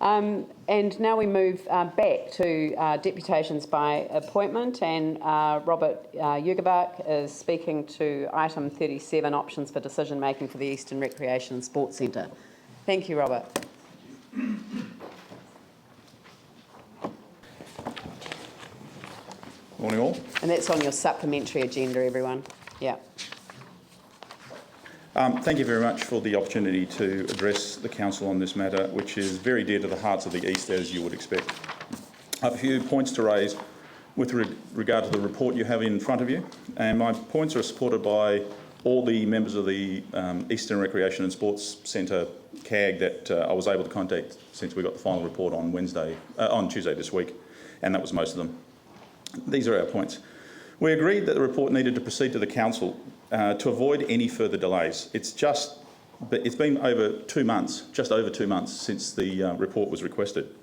And now we move back to deputations by appointment, and Robert Jugovac is speaking to item 37, options for decision making for the Eastern Recreation and Sports Centre. Thank you, Robert. Morning all. And that's on your supplementary agenda, everyone. Yeah. Thank you very much for the opportunity to address the Council on this matter, which is very dear to the hearts of the East, as you would expect. I have a few points to raise with regard to the report you have in front of you, and my points are supported by all the members of the Eastern Recreation and Sports Centre CAG that I was able to contact since we got the final report on Tuesday this week, and that was most of them. These are our points. We agreed that the report needed to proceed to the Council to avoid any further delays. It's been over 2 months, just over 2 months since the report was requested.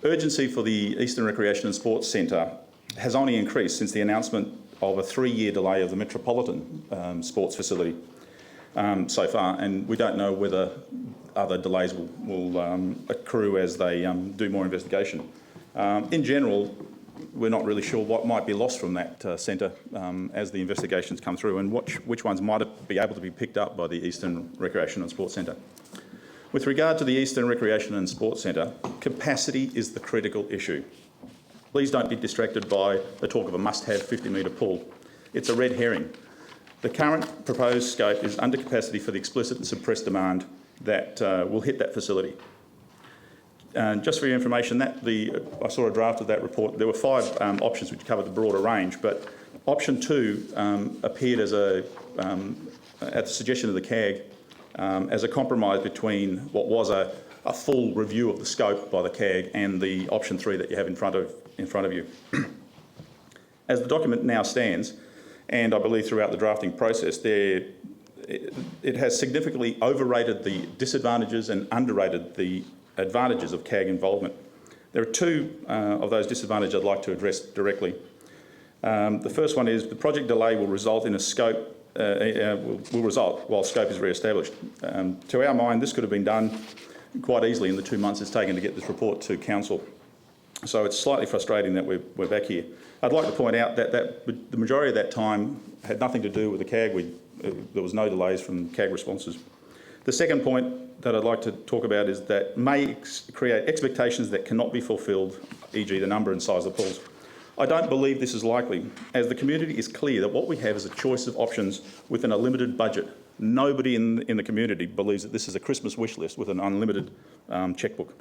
Urgency for the Eastern Recreation and Sports Centre has only increased since the announcement of a 3-year delay of the Metropolitan Sports Facility so far, and we don't know whether other delays will accrue as they do more investigation. In general, we're not really sure what might be lost from that centre as the investigations come through, and which ones might be able to be picked up by the Eastern Recreation and Sports Centre. With regard to the Eastern Recreation and Sports Centre, capacity is the critical issue. Please don't be distracted by the talk of a must-have 50-metre pool. It's a red herring. The current proposed scope is under capacity for the explicit and suppressed demand that will hit that facility. Just for your information, I saw a draft of that report. There were 5 options which covered the broader range, but option 2 appeared as at the suggestion of the CAG as a compromise between what was a full review of the scope by the CAG and the option 3 that you have in front of you. As the document now stands, and I believe throughout the drafting process, it has significantly overrated the disadvantages and underrated the advantages of CAG involvement. There are 2 of those disadvantages I'd like to address directly. The first one is the project delay will result in a scope will result while scope is re-established. To our mind, this could have been done quite easily in the 2 months it's taken to get this report to Council. So it's slightly frustrating that we're back here. I'd like to point out that the majority of that time had nothing to do with the CAG. There was no delays from CAG responses. The second point that I'd like to talk about is that may create expectations that cannot be fulfilled, e.g. the number and size of pools. I don't believe this is likely, as the community is clear that what we have is a choice of options within a limited budget. Nobody in the community believes that this is a Christmas wish list with an unlimited chequebook.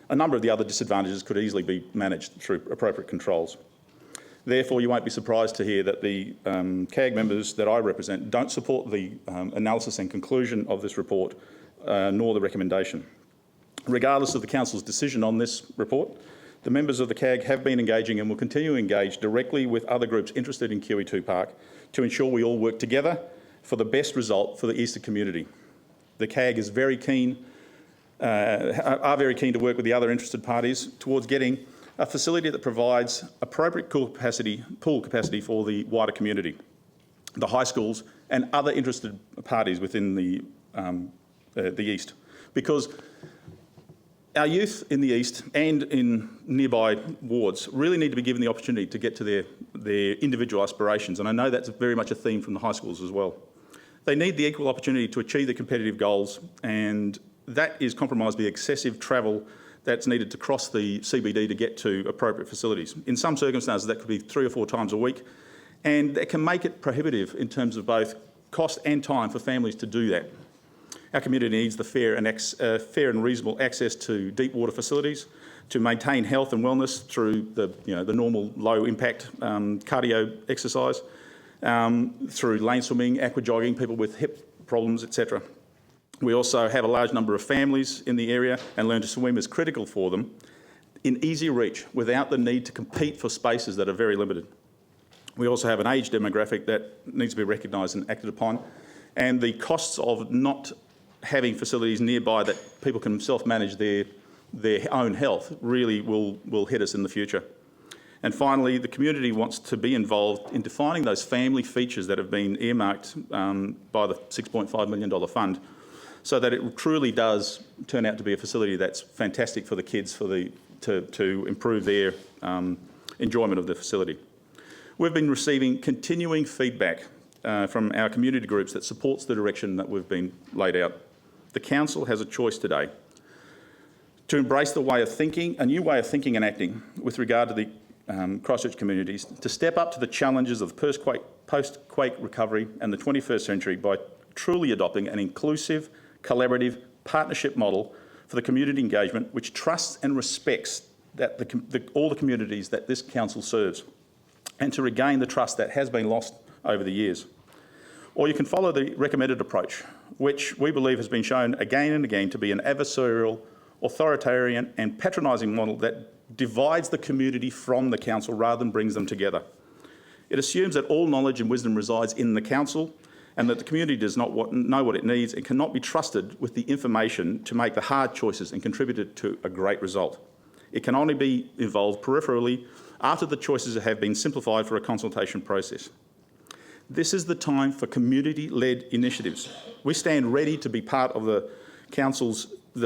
A number of the other disadvantages could easily be managed through appropriate controls. Therefore, you won't be surprised to hear that the CAG members that I represent don't support the analysis and conclusion of this report, nor the recommendation. Regardless of the Council's decision on this report, the members of the CAG have been engaging and will continue to engage directly with other groups interested in QE2 Park to ensure we all work together for the best result for the Eastern community. The CAG is very keen very keen to work with the other interested parties towards getting a facility that provides appropriate pool capacity for the wider community, the high schools and other interested parties within the East. Because our youth in the East and in nearby wards really need to be given the opportunity to get to their individual aspirations, and I know that's very much a theme from the high schools as well. They need the equal opportunity to achieve their competitive goals, and that is compromised by excessive travel that's needed to cross the CBD to get to appropriate facilities. In some circumstances, that could be 3 or 4 times a week, and that can make it prohibitive in terms of both cost and time for families to do that. Our community needs the fair and reasonable access to deep water facilities to maintain health and wellness through the normal low-impact cardio exercise, through lane swimming, aqua jogging, people with hip problems, etc. We also have a large number of families in the area, and learn to swim is critical for them in easy reach without the need to compete for spaces that are very limited. We also have an age demographic that needs to be recognised and acted upon, and the costs of not having facilities nearby that people can self-manage their own health really will hit us in the future. And finally, the community wants to be involved in defining those family features that have been earmarked by the $6.5 million fund so that it truly does turn out to be a facility that's fantastic for the kids to improve their enjoyment of the facility. We've been receiving continuing feedback from our community groups that supports the direction that we've been laid out. The Council has a choice today to embrace the way of thinking, a new way of thinking and acting with regard to the Christchurch communities, to step up to the challenges of post-quake recovery and the 21st century by truly adopting an inclusive, collaborative partnership model for the community engagement which trusts and respects that all the communities that this council serves, and to regain the trust that has been lost over the years. Or you can follow the recommended approach, which we believe has been shown again and again to be an adversarial, authoritarian and patronising model that divides the community from the council rather than brings them together. It assumes that all knowledge and wisdom resides in the council and that the community does not know what it needs and cannot be trusted with the information to make the hard choices and contribute to a great result. It can only be involved peripherally after the choices have been simplified for a consultation process. This is the time for community-led initiatives. We stand ready to be part of the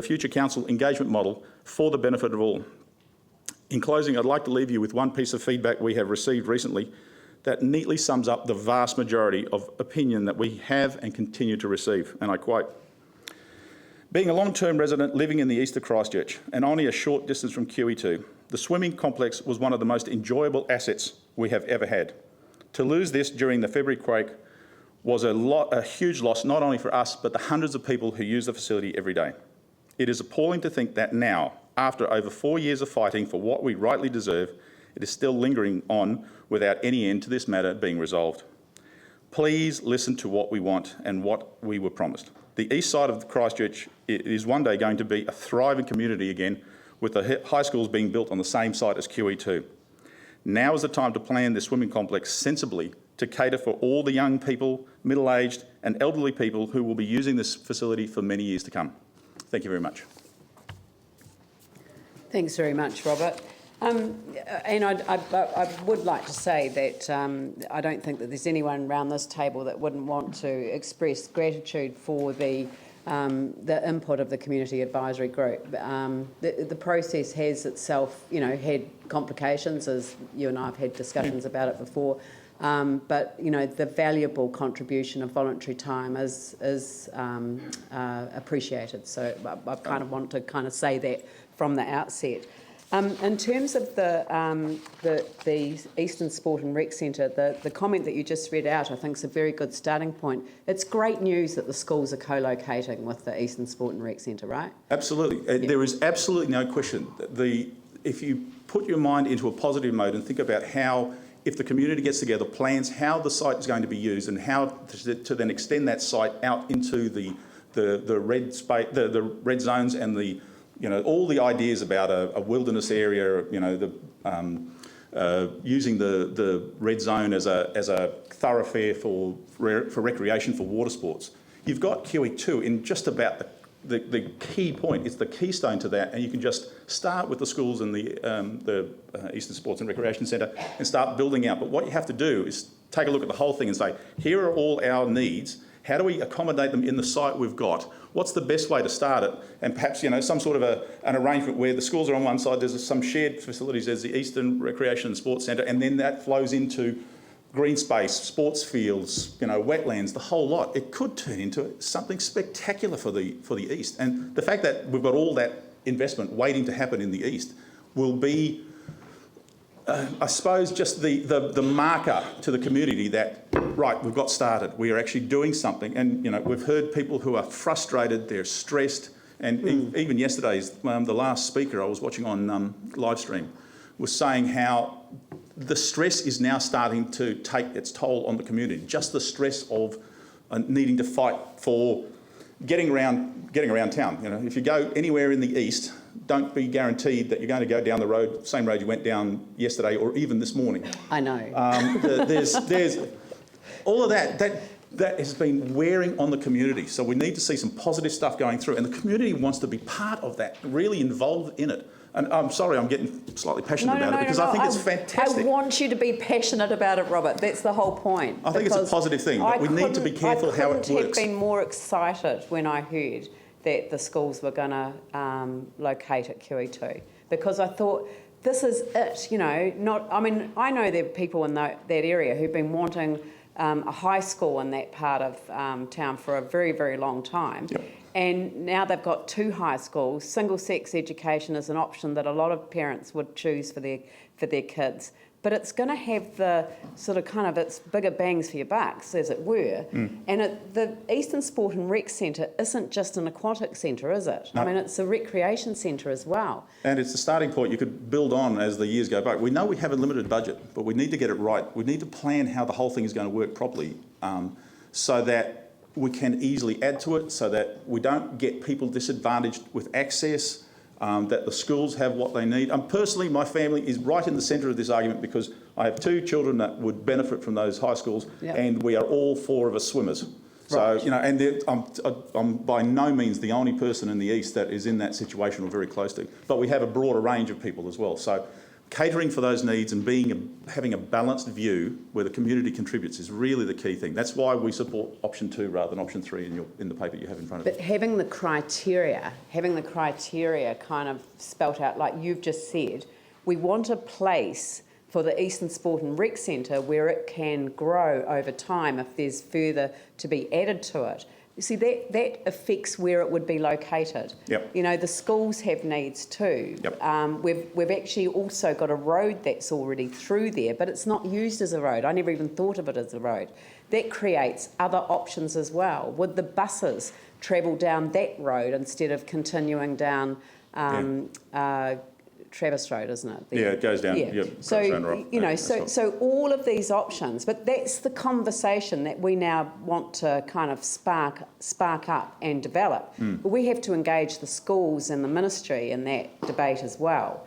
future council engagement model for the benefit of all. In closing, I'd like to leave you with one piece of feedback we have received recently that neatly sums up the vast majority of opinion that we have and continue to receive, and I quote, "Being a long-term resident living in the east of Christchurch and only a short distance from QE2, the swimming complex was one of the most enjoyable assets we have ever had. To lose this during the February quake was a huge loss, not only for us, but the hundreds of people who use the facility every day. It is appalling to think that now, after over 4 years of fighting for what we rightly deserve, it is still lingering on without any end to this matter being resolved. Please listen to what we want and what we were promised. The east side of Christchurch is one day going to be a thriving community again, with the high schools being built on the same site as QE2. Now is the time to plan this swimming complex sensibly to cater for all the young people, middle-aged and elderly people who will be using this facility for many years to come." Thank you very much. Thanks very much, Robert. And I would like to say that I don't think that there's anyone around this table that wouldn't want to express gratitude for the input of the Community Advisory Group. The process has itself, had complications, as you and I have had discussions about it before. But the valuable contribution of voluntary time is appreciated. So I kind of want to say that from the outset. In terms of the Eastern Sport and Rec Centre, the comment that you just read out, I think is a very good starting point. It's great news that the schools are co-locating with the Eastern Sport and Rec Centre, right? Absolutely. Yeah. There is absolutely no question. If you put your mind into a positive mode and think about how, if the community gets together, plans how the site is going to be used and how to then extend that site out into the red space, the red zones and the all the ideas about a wilderness area, using the red zone as a thoroughfare for recreation for water sports. You've got QE2 in just about the key point. It's the keystone to that, and you can just start with the schools and the Eastern Sports and Recreation Centre and start building out. But what you have to do is take a look at the whole thing and say, here are all our needs. How do we accommodate them in the site we've got? What's the best way to start it? And perhaps, some sort of an arrangement where the schools are on one side, there's some shared facilities, there's the Eastern Recreation and Sports Centre, and then that flows into green space, sports fields, wetlands, the whole lot. It could turn into something spectacular for the East. And the fact that we've got all that investment waiting to happen in the East will be, I suppose, just the marker to the community that, right, we've got started. We are actually doing something. And, we've heard people who are frustrated, they're stressed. And even yesterday's, the last speaker I was watching on live stream was saying how the stress is now starting to take its toll on the community. Just the stress of needing to fight for getting around town. If you go anywhere in the East, don't be guaranteed that you're going to go down the road, same road you went down yesterday or even this morning. I know. There's all of that has been wearing on the community. So we need to see some positive stuff going through, and the community wants to be part of that, really involved in it. And I'm sorry, I'm getting slightly passionate about it because I think it's fantastic. I want you to be passionate about it, Robert. That's the whole point. I think it's a positive thing, but we need to be careful how it works. I couldn't have been more excited when I heard that the schools were going to locate at QE2, because I thought, this is it, you know. I know there are people in that area who've been wanting a high school in that part of town for a very, very long time. Yep. And now they've got 2 high schools. Single-sex education is an option that a lot of parents would choose for their kids. But it's going to have the sort of kind of its bigger bangs for your bucks, as it were. And the Eastern Sport and Rec Centre isn't just an aquatic centre, is it? No. I mean, it's a recreation centre as well. And it's the starting point you could build on as the years go by. We know we have a limited budget, but we need to get it right. We need to plan how the whole thing is going to work properly, so that we can easily add to it, so that we don't get people disadvantaged with access, that the schools have what they need. Personally, my family is right in the centre of this argument because I have 2 children that would benefit from those high schools, and we are all 4 of us swimmers. So, you know, and I'm by no means the only person in the East that is in that situation or very close to. But we have a broader range of people as well. So catering for those needs and having a balanced view where the community contributes is really the key thing. That's why we support option 2 rather than option 3 in the paper you have in front of you. But having the criteria kind of spelt out, like you've just said, we want a place for the Eastern Sport and Rec Centre where it can grow over time if there's further to be added to it. You see, that affects where it would be located. Yep. You know, the schools have needs too. Yep. We've actually also got a road that's already through there, but it's not used as a road. I never even thought of it as a road. That creates other options as well. Would the buses travel down that road instead of continuing down Travis Road, isn't it? Yeah, it goes down. Yeah. So, you know, so all of these options, but that's the conversation that we now want to kind of spark up and develop. But we have to engage the schools and the ministry in that debate as well.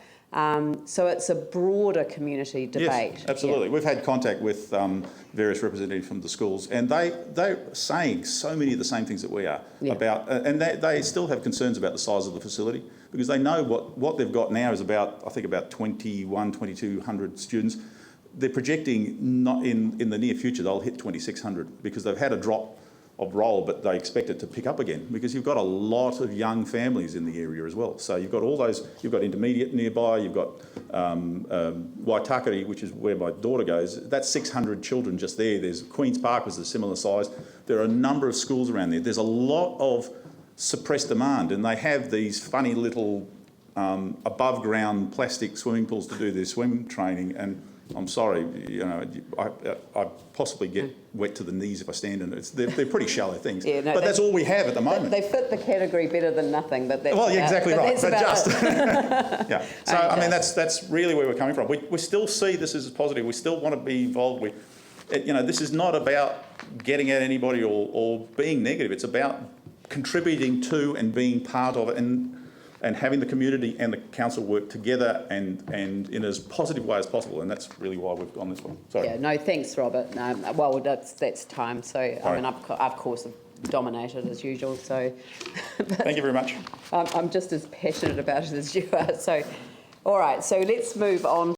So it's a broader community debate. Yes, absolutely. Yeah. We've had contact with various representatives from the schools, and they're saying so many of the same things that we are about, and they still have concerns about the size of the facility, because they know what they've got now is about 2,200 students. They're projecting not in the near future they'll hit 2,600 because they've had a drop of roll, but they expect it to pick up again because you've got a lot of young families in the area as well. So you've got all those, you've got intermediate nearby, you've got Waitakere, which is where my daughter goes. That's 600 children just there. There's Queen's Park was a similar size. There are a number of schools around there. There's a lot of suppressed demand, and they have these funny little above ground plastic swimming pools to do their swim training. And I'm sorry, you know, I possibly get wet to the knees if I stand in it. They're pretty shallow things, but that's all we have at the moment. They fit the category better than nothing, but that's exactly right. But just yeah. So I mean, that's really where we're coming from. We still see this as positive. We still want to be involved. You know, this is not about getting at anybody or being negative. It's about contributing to and being part of it, and having the community and the council work together and in as positive way as possible, and that's really why we've gone this way. Sorry. Yeah, no, thanks, Robert. Well, that's time. So I mean, I've of course dominated as usual. So thank you very much. I'm just as passionate about it as you are. So, all right. So let's move on.